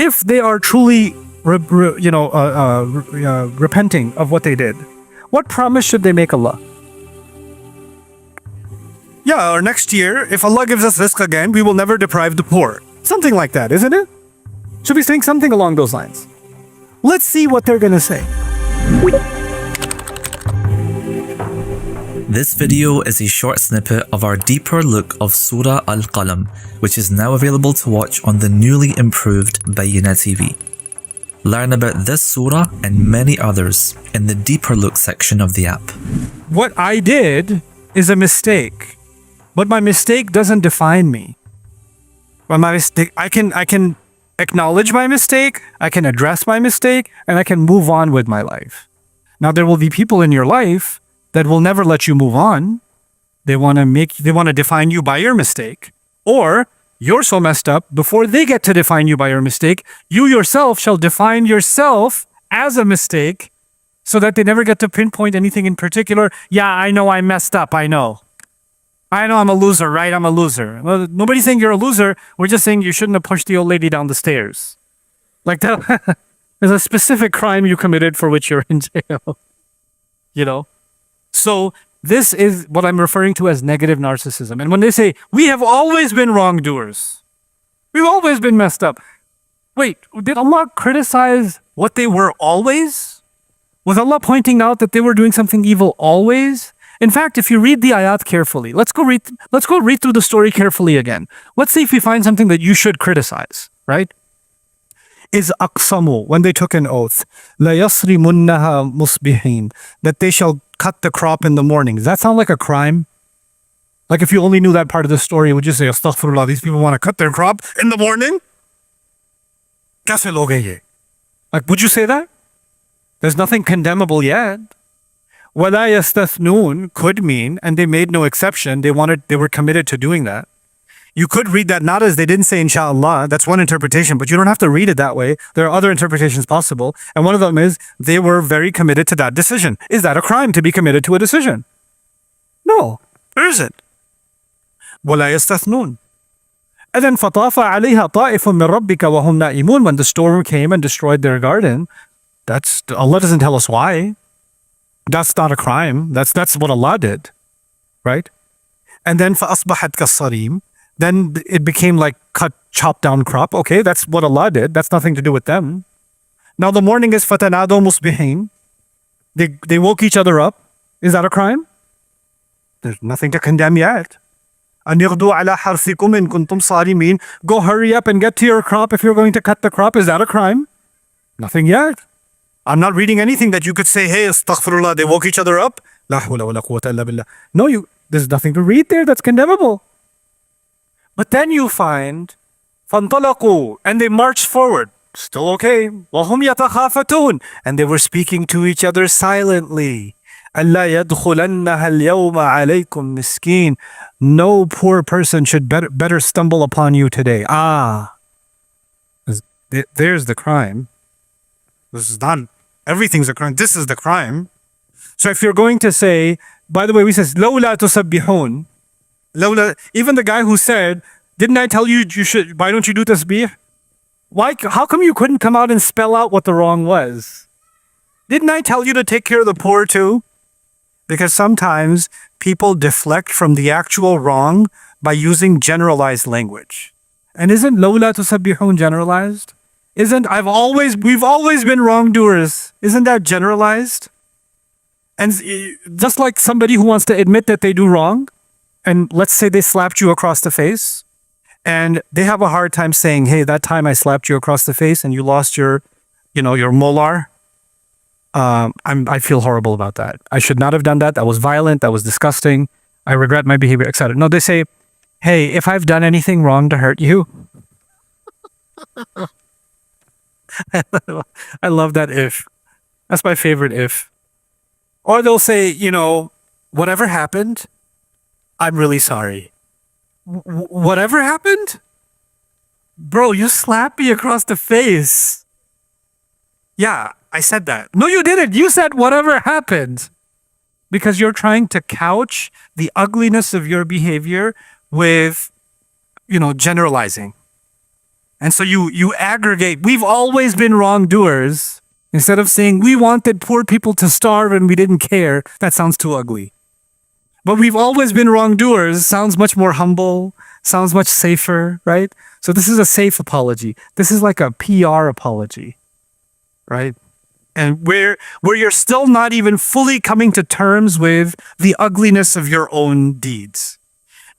if they are truly, repenting of what they did, what promise should they make Allah? Yeah, or next year, if Allah gives us rizq again, we will never deprive the poor. Something like that, isn't it? Should be saying something along those lines. Let's see what they're gonna say. This video is a short snippet of our deeper look of Surah Al-Qalam, which is now available to watch on the newly improved Bayyinah TV. Learn about this surah and many others in the deeper look section of the app. What I did is a mistake, but my mistake doesn't define me. But my mistake, I can acknowledge my mistake, I can address my mistake, and I can move on with my life. Now there will be people in your life that will never let you move on. They want to define you by your mistake, or you're so messed up, before they get to define you by your mistake, you yourself shall define yourself as a mistake, so that they never get to pinpoint anything in particular. Yeah, I know I messed up, I know I'm a loser, right? I'm a loser. Well, nobody's saying you're a loser. We're just saying you shouldn't have pushed the old lady down the stairs. Like that, there's a specific crime you committed for which you're in jail. So this is what I'm referring to as negative narcissism. And when they say, we have always been wrongdoers, we've always been messed up. Wait, did Allah criticize what they were always? Was Allah pointing out that they were doing something evil always? In fact, if you read the ayat carefully, let's go read through the story carefully again. Let's see if we find something that you should criticize, right? Is aqsamu, when they took an oath, la yasrimunnaha musbihin, that they shall cut the crop in the morning. Does that sound like a crime? Like if you only knew that part of the story, would you say, astaghfirullah, these people want to cut their crop in the morning? Kaise log hai ye? Like, would you say that? There's nothing condemnable yet. Wala yastathnun could mean, and they made no exception, they were committed to doing that. You could read that not as they didn't say inshallah, that's one interpretation, but you don't have to read it that way. There are other interpretations possible, and one of them is they were very committed to that decision. Is that a crime to be committed to a decision? No, there isn't. وَلَا يَسْتَثْنُونَ. And then فَطَافَ عَلَيْهَا طَائِفٌ مِّن رَبِّكَ وَهُمْ نَائِمُونَ. When the storm came and destroyed their garden, Allah doesn't tell us why. That's not a crime. That's what Allah did, right? And then فَأَصْبَحَتْ كَالصَّرِيمِ. Then it became like chopped down crop. Okay, that's what Allah did. That's nothing to do with them. Now the morning is فَتَنَادَوْا مُصْبِحِينَ. They woke each other up. Is that a crime? There's nothing to condemn yet. أَنْ يَغْدُوا عَلَى حَرْثِكُمْ إِن كُنْتُمْ صَارِمِينَ. Go hurry up and get to your crop if you're going to cut the crop. Is that a crime? Nothing yet. I'm not reading anything that you could say, hey, astaghfirullah, they woke each other up. La hawla wa la quwwata illa billah. No, there's nothing to read there that's condemnable. But then you find, فَانْطَلَقُوا, and they marched forward. Still okay. وَهُمْ يَتَخَافَتُونَ, and they were speaking to each other silently. أَلَّا يَدْخُلَنَّهَا الْيَوْمَ عَلَيْكُمْ مِسْكِينٌ. No poor person should better stumble upon you today. There's the crime. This is not, everything's a crime. This is the crime. So if you're going to say, by the way, we says, لَوْلَا تُسَبِّحُونَ. Even the guy who said, didn't I tell you should, why don't you do tasbih? How come you couldn't come out and spell out what the wrong was? Didn't I tell you to take care of the poor too? Because sometimes people deflect from the actual wrong by using generalized language. And isn't lawla tusabbihun generalized? We've always been wrongdoers. Isn't that generalized? And just like somebody who wants to admit that they do wrong, and let's say they slapped you across the face, and they have a hard time saying, hey, that time I slapped you across the face and you lost your molar. I feel horrible about that. I should not have done that. That was violent. That was disgusting. I regret my behavior, etc. No, they say, hey, if I've done anything wrong to hurt you. I love that if. That's my favorite if. Or they'll say, whatever happened, I'm really sorry. Whatever happened? Bro, you slapped me across the face. Yeah, I said that. No, you didn't. You said whatever happened. Because you're trying to couch the ugliness of your behavior with, generalizing. And so you aggregate, we've always been wrongdoers. Instead of saying we wanted poor people to starve and we didn't care, that sounds too ugly. But we've always been wrongdoers sounds much more humble, sounds much safer, right? So this is a safe apology. This is like a PR apology, right? And where you're still not even fully coming to terms with the ugliness of your own deeds.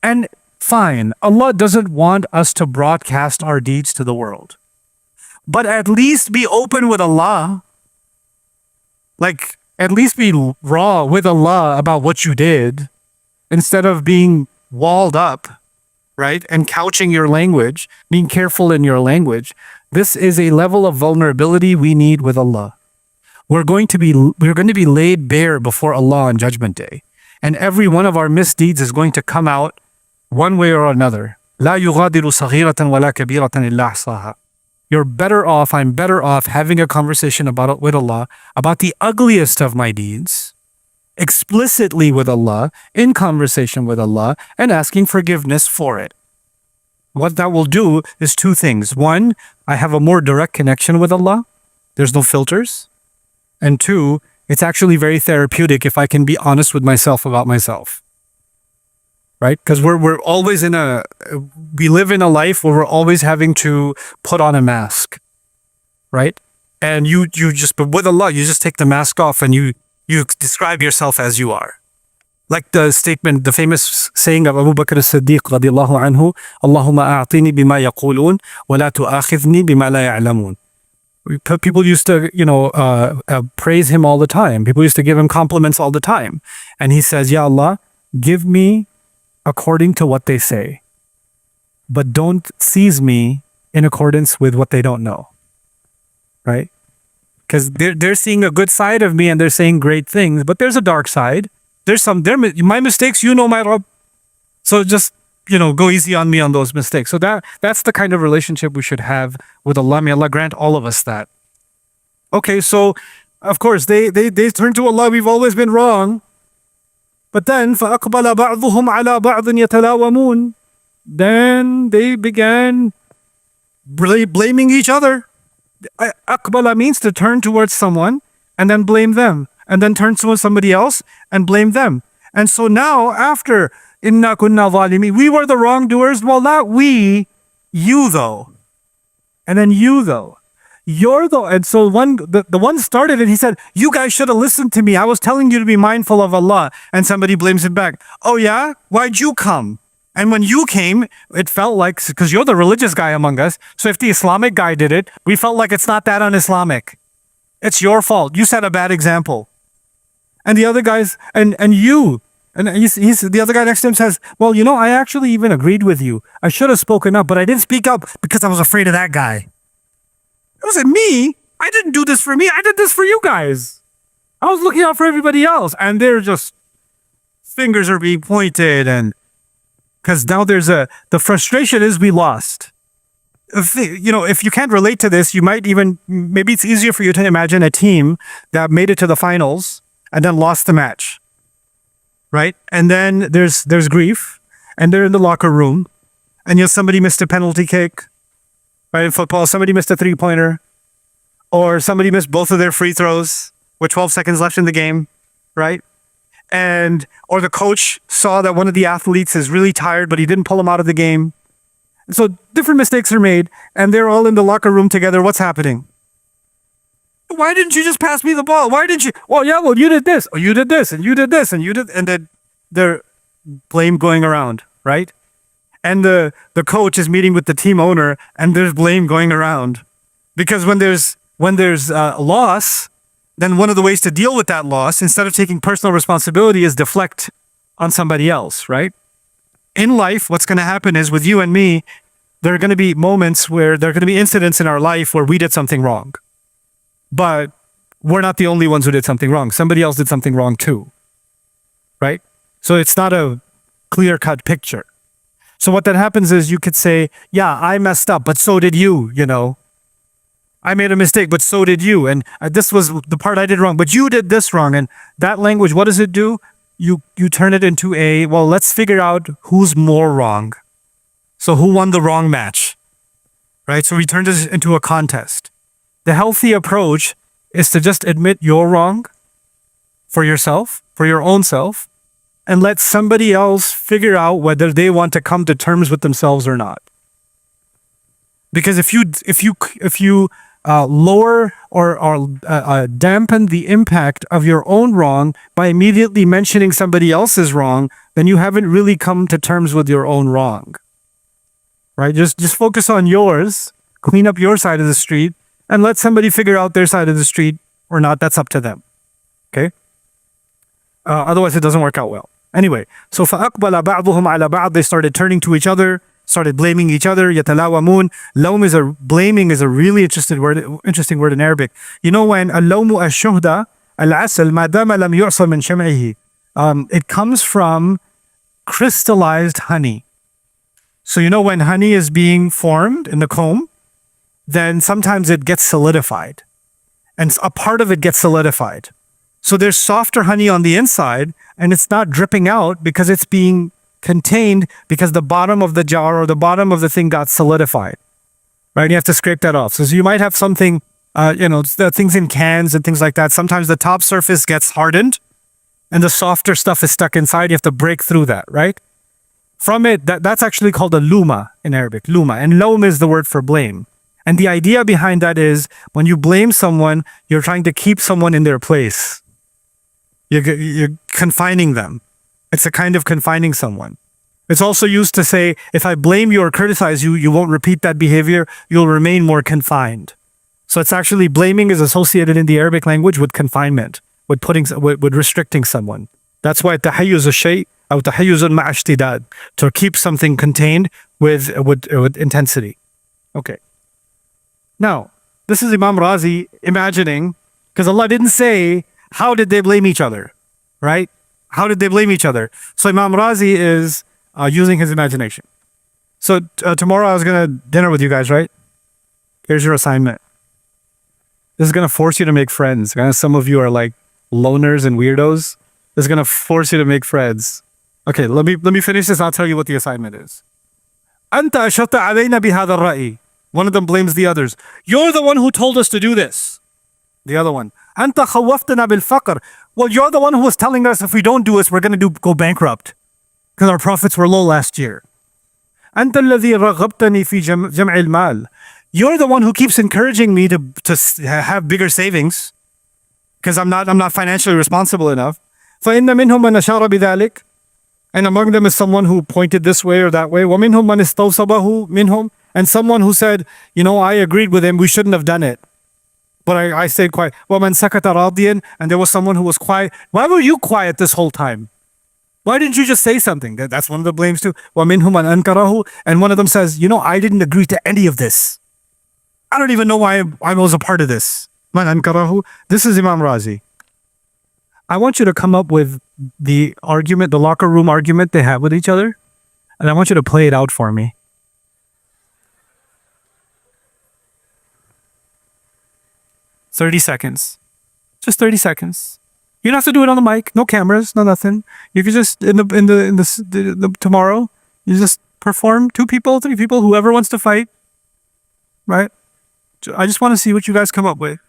And fine, Allah doesn't want us to broadcast our deeds to the world. But at least be open with Allah. Like, at least be raw with Allah about what you did, instead of being walled up, right? And couching your language, being careful in your language. This is a level of vulnerability we need with Allah. We're going to be laid bare before Allah on Judgment Day. And every one of our misdeeds is going to come out one way or another. لا يغادر صغيرة ولا كبيرة إلا أحصاها. You're better off, I'm better off having a conversation with Allah about the ugliest of my deeds, explicitly with Allah, in conversation with Allah, and asking forgiveness for it. What that will do is two things. One, I have a more direct connection with Allah. There's no filters. And two, it's actually very therapeutic if I can be honest with myself about myself. Right? Because we're always we live in a life where we're always having to put on a mask. Right? And but with Allah, you just take the mask off and you describe yourself as you are. Like the statement, the famous saying of Abu Bakr as-Siddiq radiyallahu anhu, Allahumma a'tini bima yaqulun wa la tu'akhidhni bima la ya'lamun. People used to, praise him all the time. People used to give him compliments all the time. And he says, Ya Allah, give me according to what they say, but don't seize me in accordance with what they don't know. Right? Because they're seeing a good side of me and they're saying great things, but there's a dark side. My mistakes, my Rabb. So just, go easy on me on those mistakes. So that's the kind of relationship we should have with Allah. May Allah grant all of us that. Okay, so of course they turn to Allah. We've always been wrong. But then فَأَقْبَلَ بَعْضُهُمْ عَلَى بَعْضٍ يَتَلَاوَمُونَ. Then they began blaming each other. Aqbala means to turn towards someone and then blame them, and then turn towards somebody else and blame them. And so now after Inna kunna zalimin, we were the wrongdoers. Well, not we, you though. And then you though. You're the, and so the one started it, he said, you guys should have listened to me. I was telling you to be mindful of Allah. And somebody blames him back. Oh yeah? Why'd you come? And when you came, it felt like, because you're the religious guy among us, so if the Islamic guy did it, we felt like it's not that un-Islamic. It's your fault. You set a bad example. And the other guys, and the other guy next to him says, well, I actually even agreed with you. I should have spoken up, but I didn't speak up because I was afraid of that guy. It wasn't me. I didn't do this for me. I did this for you guys. I was looking out for everybody else. And they're just, fingers are being pointed, and because now the frustration is we lost. If you can't relate to this, you might maybe it's easier for you to imagine a team that made it to the finals and then lost the match. Right? And then there's grief, and they're in the locker room, and somebody missed a penalty kick. Right, in football, somebody missed a three-pointer, or somebody missed both of their free throws with 12 seconds left in the game, right? Or the coach saw that one of the athletes is really tired, but he didn't pull him out of the game. So different mistakes are made, and they're all in the locker room together. What's happening? Why didn't you just pass me the ball? Why didn't you? Well, you did this. Oh, you did this, and you did this, and you did, and then there's blame going around, right? And the coach is meeting with the team owner, and there's blame going around. Because when there's a loss, then one of the ways to deal with that loss, instead of taking personal responsibility, is deflect on somebody else, right? In life, what's going to happen is with you and me, there are going to be moments where there are going to be incidents in our life where we did something wrong. But we're not the only ones who did something wrong. Somebody else did something wrong too, right? So it's not a clear-cut picture. So what that happens is you could say, yeah, I messed up, but so did you, I made a mistake, but so did you. And this was the part I did wrong, but you did this wrong. And that language, what does it do? You turn it into let's figure out who's more wrong. So who won the wrong match? right? So we turn this into a contest. The healthy approach is to just admit you're wrong for yourself, for your own self, and let somebody else figure out whether they want to come to terms with themselves or not. Because if you lower or dampen the impact of your own wrong by immediately mentioning somebody else's wrong, then you haven't really come to terms with your own wrong. Right? Just focus on yours, clean up your side of the street, and let somebody figure out their side of the street or not. That's up to them. Okay? Otherwise, it doesn't work out well. Anyway, so فَأَقْبَلَ بَعْضُهُمْ عَلَى بَعْضٍ. They started turning to each other, started blaming each other. يَتَلَاوَمُونَ. Lawm blaming is a really interesting word in Arabic. You know when اللوم الشهدة العسل ما دام لم يعصر من شمعه. It comes from crystallized honey. So you know when honey is being formed in the comb, then sometimes it gets solidified. And a part of it gets solidified. So there's softer honey on the inside, and it's not dripping out because it's being contained because the bottom of the jar or the bottom of the thing got solidified. Right? You have to scrape that off. So you might have something, the things in cans and things like that. Sometimes the top surface gets hardened and the softer stuff is stuck inside. You have to break through that, right? From it, that's actually called a luma in Arabic, luma. And lawm is the word for blame. And the idea behind that is when you blame someone, you're trying to keep someone in their place. You're confining them. It's a kind of confining someone. It's also used to say, if I blame you or criticize you, you won't repeat that behavior, you'll remain more confined. So it's actually, blaming is associated in the Arabic language with confinement, with restricting someone. That's why tahayyuz al-shay' أو تحيز مع اشتداد, to keep something contained with intensity. Okay. Now, this is Imam Razi imagining, because Allah didn't say, how did they blame each other? Right? How did they blame each other? So Imam Razi is using his imagination. So tomorrow I was going to dinner with you guys, right? Here's your assignment. This is going to force you to make friends. Some of you are like loners and weirdos. This is going to force you to make friends. Okay, let me finish this. I'll tell you what the assignment is. أنت أشرت علينا بهذا الرأي. One of them blames the others. You're the one who told us to do this. The other one. أنت خوفتنا بالفقر. Well, you're the one who was telling us if we don't do this, we're going to go bankrupt. Because our profits were low last year. أنت الذي رغبتني في جمع المال. You're the one who keeps encouraging me to have bigger savings. Because I'm not financially responsible enough. فإن منهم من أشار بذلك. And among them is someone who pointed this way or that way. وَمِنْهُمْ مَنْ اسْتَوْصَبَهُ مِنْهُمْ. And someone who said, I agreed with him, we shouldn't have done it. But I stayed quiet. وَمَنْ سَكَتَ رَاضِيًا. And there was someone who was quiet. Why were you quiet this whole time? Why didn't you just say something? That's one of the blames too. وَمِنْهُمْ مَنْ أَنْكَرَهُ. And one of them says, I didn't agree to any of this. I don't even know why I was a part of this. مَنْ أَنْكَرَهُ. This is Imam Razi. I want you to come up with the argument, the locker room argument they have with each other, and I want you to play it out for me. "30 seconds. Just 30 seconds. You don't have to do it on the mic. No cameras, no nothing. You can just in the tomorrow, you just perform 2 people, 3 people, whoever wants to fight. Right? I just want to see what you guys come up with.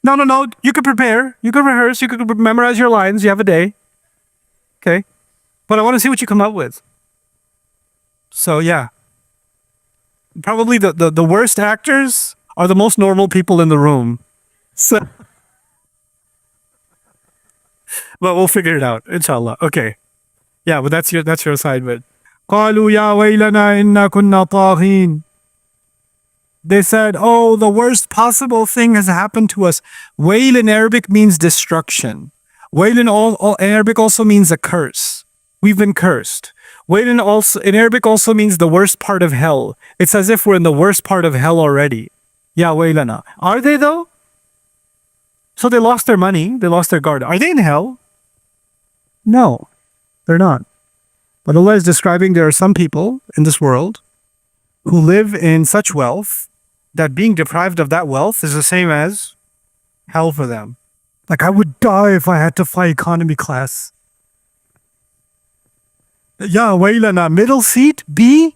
No. You could prepare. You could rehearse. You could memorize your lines. You have a day. Okay. But I want to see what you come up with. So, yeah. Probably the worst actors are the most normal people in the room. So, but we'll figure it out, inshallah. Okay. Yeah, but that's your assignment. قالوا يا ويلنا إنا كنا طاغين. They said, the worst possible thing has happened to us. Wail in Arabic means destruction. Wail in Arabic also means a curse. We've been cursed. Wail in Arabic also means the worst part of hell. It's as if we're in the worst part of hell already. Ya wailana. Are they though? So they lost their money. They lost their guard. Are they in hell? No, they're not. But Allah is describing there are some people in this world who live in such wealth that being deprived of that wealth is the same as hell for them. Like, I would die if I had to fly economy class. Ya wailana, middle seat, B?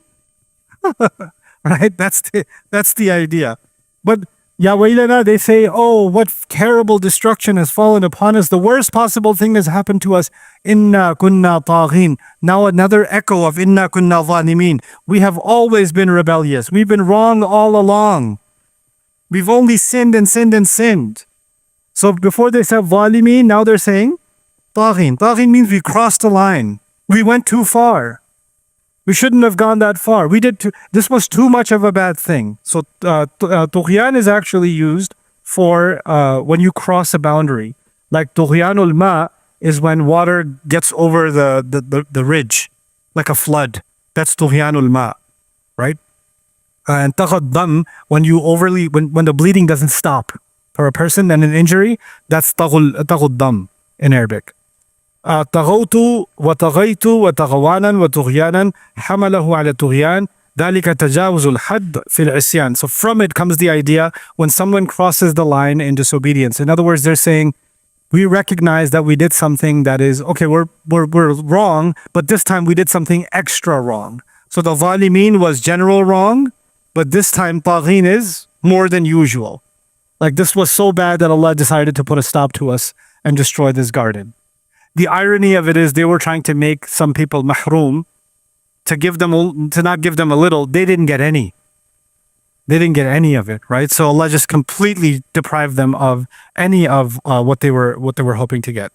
Right? That's the idea. But Ya waylana, they say, oh, what terrible destruction has fallen upon us. The worst possible thing has happened to us. Inna kunna taghin. Now another echo of inna kunna zalimin. We have always been rebellious. We've been wrong all along. We've only sinned and sinned and sinned. So before they said zalimin, now they're saying taghin. Taghin means we crossed the line. We went too far. We shouldn't have gone that far. This was too much of a bad thing. So tughyan is actually used for when you cross a boundary. Like tughyanul ma is when water gets over the ridge, like a flood. That's tughyanul ma, right? And taghaddam, when the bleeding doesn't stop for a person and an injury, that's taghaddam in Arabic. طغوت وطغيت وتغوانا وطغيانا حمله على الطغيان ذلك تجاوز الحد في العصيان. So from it comes the idea when someone crosses the line in disobedience. In other words, they're saying we recognize that we did something that is okay. We're wrong, but this time we did something extra wrong. So the zalimin was general wrong, but this time taghin is more than usual. Like this was so bad that Allah decided to put a stop to us and destroy this garden. The irony of it is they were trying to make some people mahroom, to not give them a little. They didn't get any. They didn't get any of it, right? So Allah just completely deprived them of any of what they were hoping to get.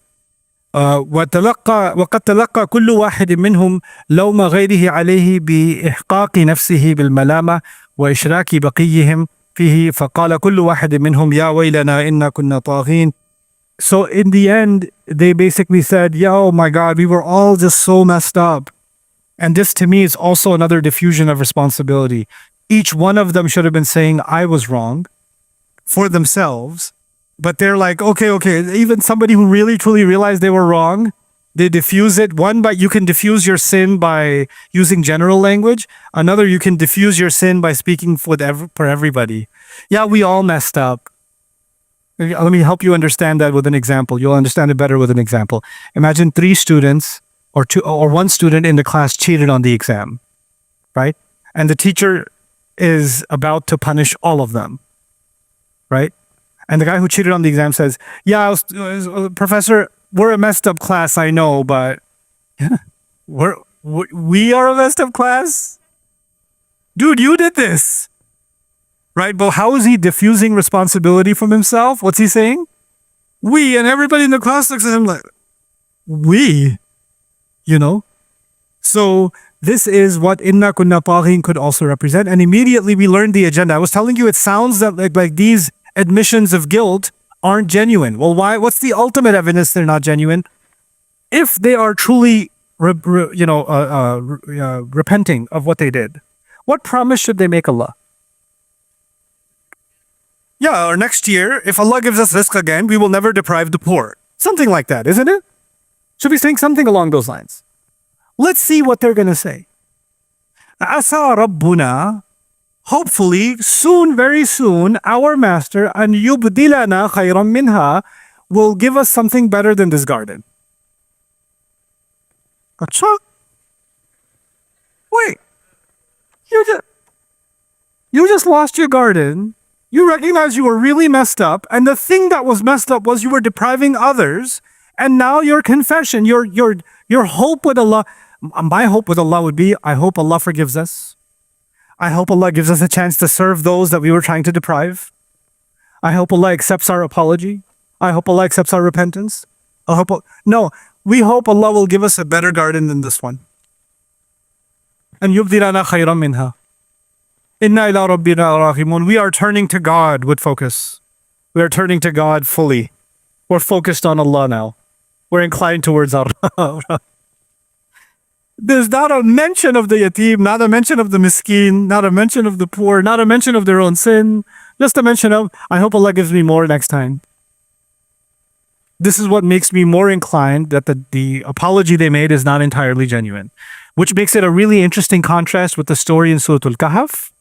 وقد تلقى كل واحد منهم لوم غيره عليه بإحقاق نفسه بالملامة وإشراك بقيهم فيه فقال كل واحد منهم يا ويلنا إنا كنا طاغين. So in the end, they basically said, oh my God, we were all just so messed up. And this to me is also another diffusion of responsibility. Each one of them should have been saying, I was wrong for themselves. But they're like, okay. Even somebody who really truly realized they were wrong, they diffuse it. One, but you can diffuse your sin by using general language. Another, you can diffuse your sin by speaking for everybody. Yeah, we all messed up. Let me help you understand that with an example. You'll understand it better with an example. Imagine 3 students or 1 student in the class cheated on the exam, right? And the teacher is about to punish all of them, right? And the guy who cheated on the exam says, Professor, we're a messed up class, I know, but yeah, we are a messed up class? Dude, you did this. Right? But how is he diffusing responsibility from himself? What's he saying? We, and everybody in the class looks at him like, we? So this is what inna kunna taghin could also represent. And immediately we learned the agenda. I was telling you, it sounds that like these admissions of guilt aren't genuine. Well, why? What's the ultimate evidence they're not genuine? If they are truly, repenting of what they did, what promise should they make Allah? Yeah, or next year, if Allah gives us rizq again, we will never deprive the poor. Something like that, isn't it? Should be saying something along those lines. Let's see what they're going to say. Asa Rabbuna, hopefully, soon, very soon, our master, an yubdilana khayran minha, will give us something better than this garden. Acha? Wait, you just lost your garden. You recognize you were really messed up, and the thing that was messed up was you were depriving others, and now your confession, your hope with Allah, my hope with Allah would be, I hope Allah forgives us. I hope Allah gives us a chance to serve those that we were trying to deprive. I hope Allah accepts our apology. I hope Allah accepts our repentance. We hope Allah will give us a better garden than this one. And yubdilana khayran minha. Inna ila rabbina rahimun. We are turning to God with focus. We are turning to God fully. We're focused on Allah now. We're inclined towards Allah. There's not a mention of the yatim, not a mention of the miskin, not a mention of the poor, not a mention of their own sin. Just a mention of, I hope Allah gives me more next time. This is what makes me more inclined that the apology they made is not entirely genuine. Which makes it a really interesting contrast with the story in Surah Al-Kahf,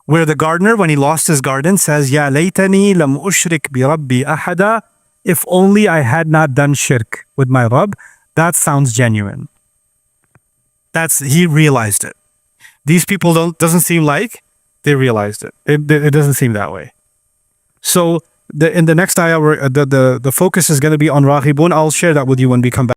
where the gardener, when he lost his garden, says, Ya laytani lam ushrik bi rabbi ahada. If only I had not done shirk with my Rabb. That sounds genuine. He realized it. These people doesn't seem like they realized it. It doesn't seem that way. So in the next ayah, the focus is going to be on Raghibun. I'll share that with you when we come back.